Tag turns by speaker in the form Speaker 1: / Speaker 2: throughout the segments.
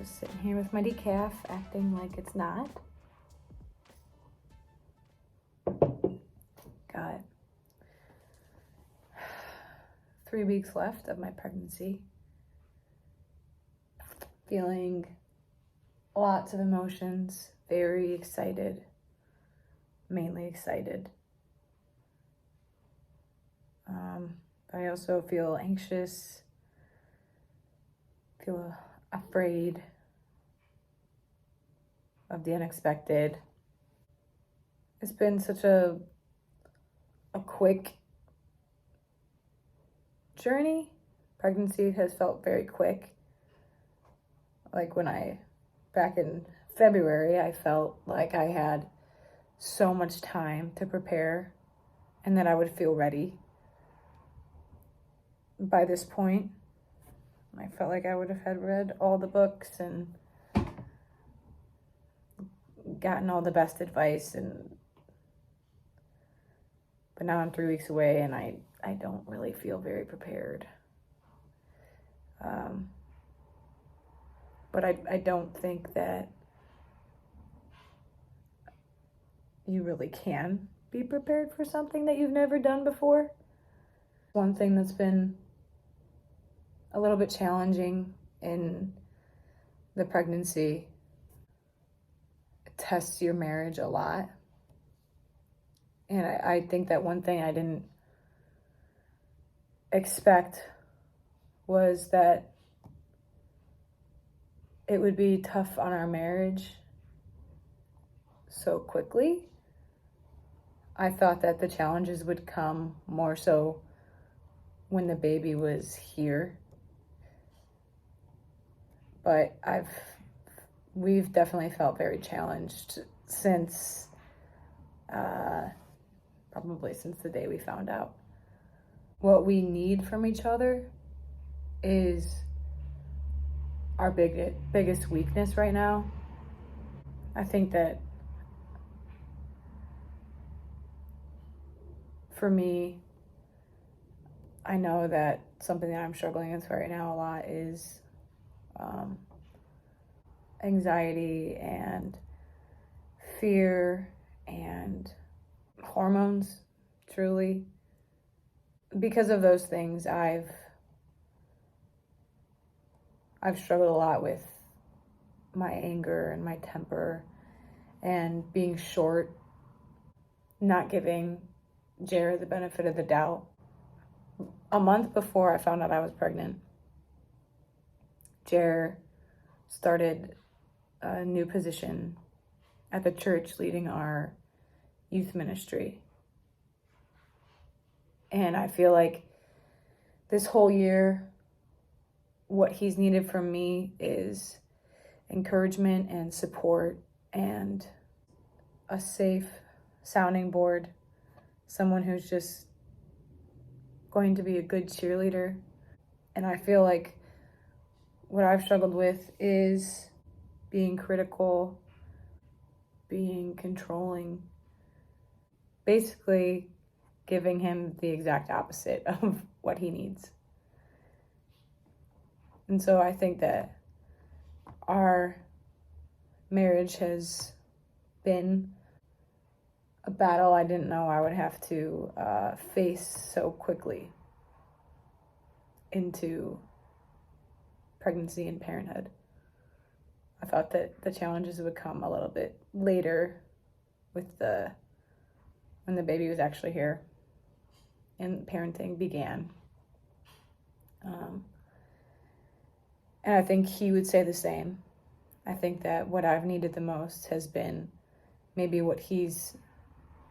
Speaker 1: Just sitting here with my decaf, acting like it's not. Got 3 weeks left of my pregnancy. Feeling lots of emotions, very excited, mainly excited. But I also feel anxious, feel afraid of the unexpected. It's been such a quick journey. Pregnancy has felt very quick. Like back in February, I felt like I had so much time to prepare and that I would feel ready. By this point, I felt like I would have had read all the books and gotten all the best advice, but now I'm 3 weeks away and I don't really feel very prepared. But I don't think that you really can be prepared for something that you've never done before. One thing that's been a little bit challenging in the pregnancy, it tests your marriage a lot. And I think that one thing I didn't expect was that it would be tough on our marriage so quickly. I thought that the challenges would come more so when the baby was here. But we've definitely felt very challenged since probably since the day we found out. What we need from each other is our biggest weakness right now. I think that for me, I know that something that I'm struggling with right now a lot is anxiety and fear and hormones, truly. Because of those things, I've struggled a lot with my anger and my temper and being short, not giving Jared the benefit of the doubt. A month before I found out I was pregnant, Jared started a new position at the church leading our youth ministry. And I feel like this whole year, what he's needed from me is encouragement and support and a safe sounding board, someone who's just going to be a good cheerleader. And I feel like what I've struggled with is being critical, being controlling, basically giving him the exact opposite of what he needs. And so I think that our marriage has been a battle I didn't know I would have to face so quickly into pregnancy and parenthood. I thought that the challenges would come a little bit later when the baby was actually here and parenting began. And I think he would say the same. I think that what I've needed the most has been maybe what he's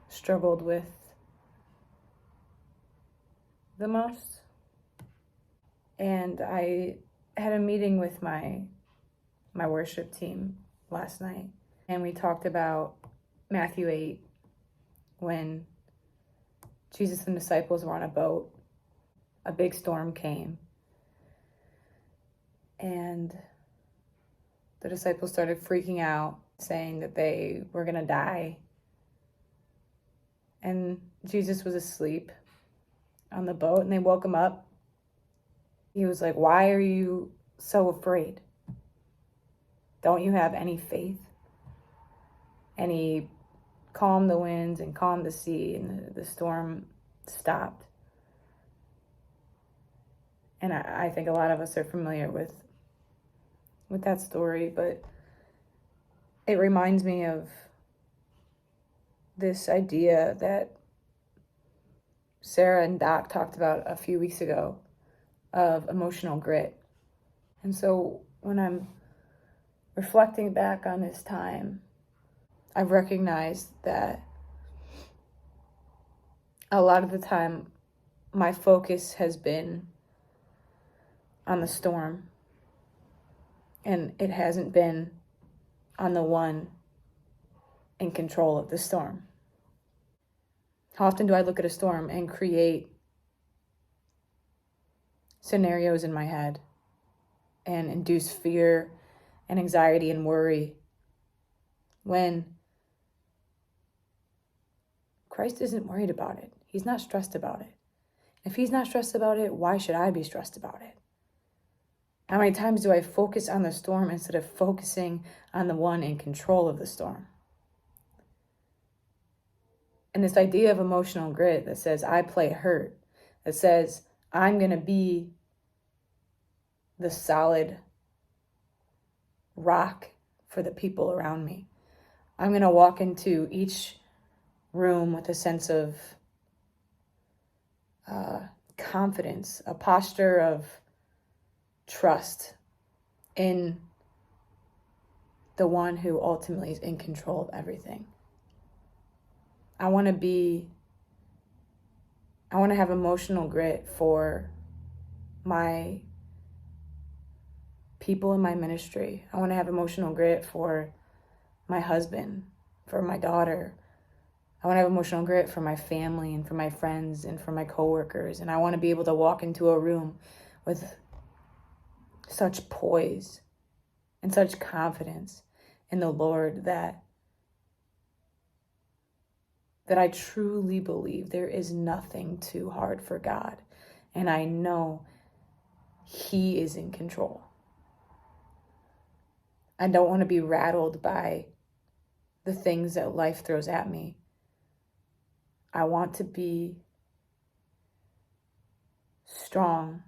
Speaker 1: struggled with the most. And I had a meeting with my worship team last night, and we talked about Matthew 8, when Jesus and the disciples were on a boat. A big storm came, and the disciples started freaking out, saying that they were going to die. And Jesus was asleep on the boat, and they woke him up. He was like, "Why are you so afraid?" Don't you have any faith? Any calm the winds and calm the sea, and the storm stopped. And I think a lot of us are familiar with that story, but it reminds me of this idea that Sarah and Doc talked about a few weeks ago of emotional grit. And so when I'm reflecting back on this time, I've recognized that a lot of the time my focus has been on the storm, and it hasn't been on the one in control of the storm. How often do I look at a storm and create scenarios in my head and induce fear and anxiety and worry when Christ isn't worried about it? He's not stressed about it. If he's not stressed about it, why should I be stressed about it? How many times do I focus on the storm instead of focusing on the one in control of the storm? And this idea of emotional grit that says, I play hurt, that says, I'm going to be the solid rock for the people around me. I'm going to walk into each room with a sense of confidence, a posture of trust in the one who ultimately is in control of everything. I want to have emotional grit for my people in my ministry. I want to have emotional grit for my husband, for my daughter. I want to have emotional grit for my family and for my friends and for my coworkers. And I want to be able to walk into a room with such poise and such confidence in the Lord that I truly believe there is nothing too hard for God. And I know he is in control. I don't want to be rattled by the things that life throws at me. I want to be strong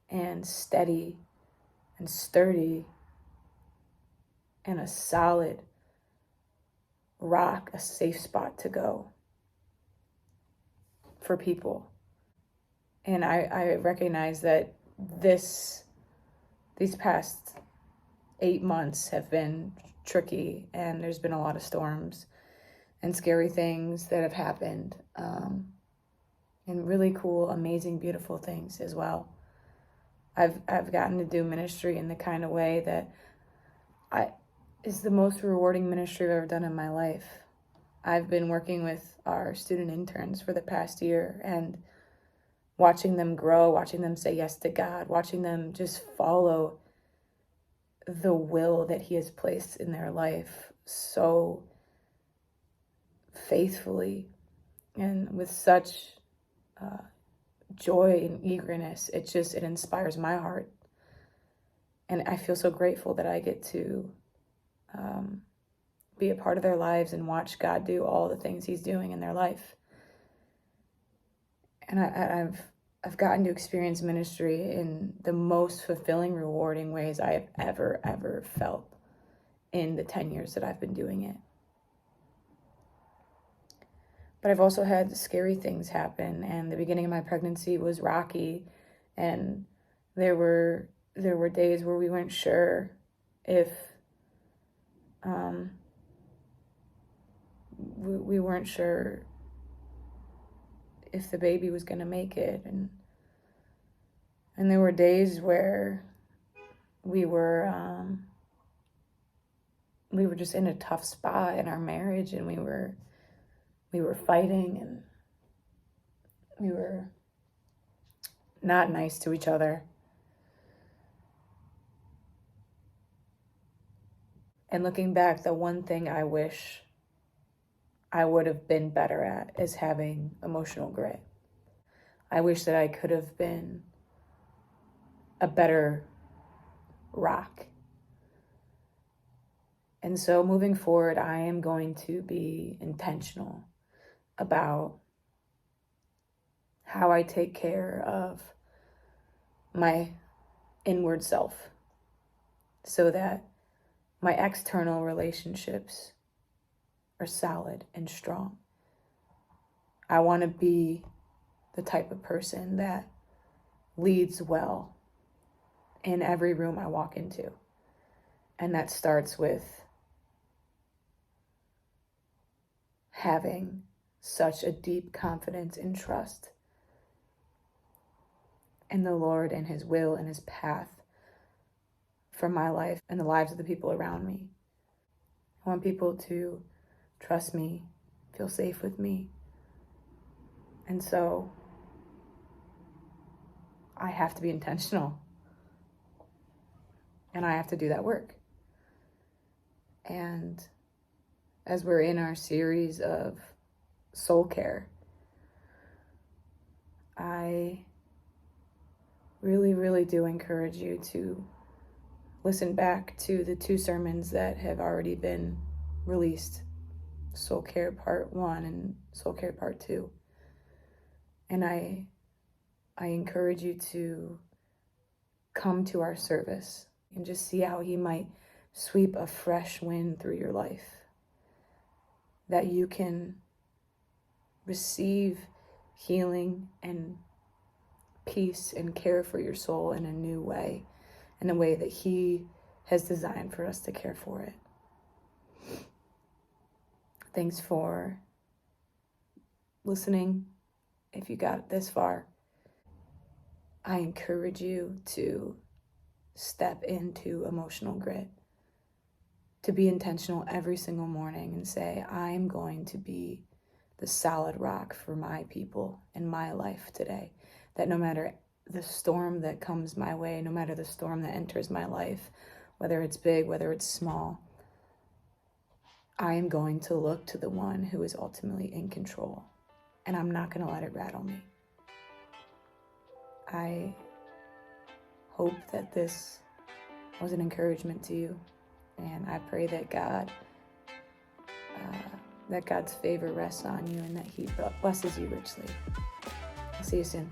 Speaker 1: and steady and sturdy and a solid rock, a safe spot to go for people. And I recognize that these past 8 months have been tricky, and there's been a lot of storms and scary things that have happened, and really cool, amazing, beautiful things as well. I've gotten to do ministry in the kind of way that is the most rewarding ministry I've ever done in my life. I've been working with our student interns for the past year and watching them grow, watching them say yes to God, watching them just follow the will that he has placed in their life so faithfully and with such joy and eagerness. It inspires my heart. And I feel so grateful that I get to be a part of their lives and watch God do all the things he's doing in their life. And I've gotten to experience ministry in the most fulfilling, rewarding ways I have ever felt in the 10 years that I've been doing it. But I've also had scary things happen, and the beginning of my pregnancy was rocky, and there were days where we weren't sure if we weren't sure if the baby was going to make it, and there were days where we were just in a tough spot in our marriage, and we were fighting, and we were not nice to each other. And looking back, the one thing I wish I would have been better at is having emotional grit. I wish that I could have been a better rock And so moving forward, I am going to be intentional about how I take care of my inward self so that my external relationships are solid and strong. I want to be the type of person that leads well in every room I walk into. And that starts with having such a deep confidence and trust in the Lord and His will and His path for my life and the lives of the people around me. I want people to trust me, feel safe with me. And so I have to be intentional. And I have to do that work. And as we're in our series of soul care, I really, really do encourage you to listen back to the 2 sermons that have already been released, Soul Care Part 1 and Soul Care Part 2. And I encourage you to come to our service and just see how He might sweep a fresh wind through your life, that you can receive healing and peace and care for your soul in a new way, in a way that He has designed for us to care for it. Thanks for listening. If you got this far, I encourage you to step into emotional grit, to be intentional every single morning and say, I'm going to be the solid rock for my people in my life today. That no matter the storm that comes my way, no matter the storm that enters my life, whether it's big, whether it's small, I am going to look to the one who is ultimately in control, and I'm not going to let it rattle me. I hope that this was an encouragement to you, and I pray that God's favor rests on you and that He blesses you richly. I'll see you soon.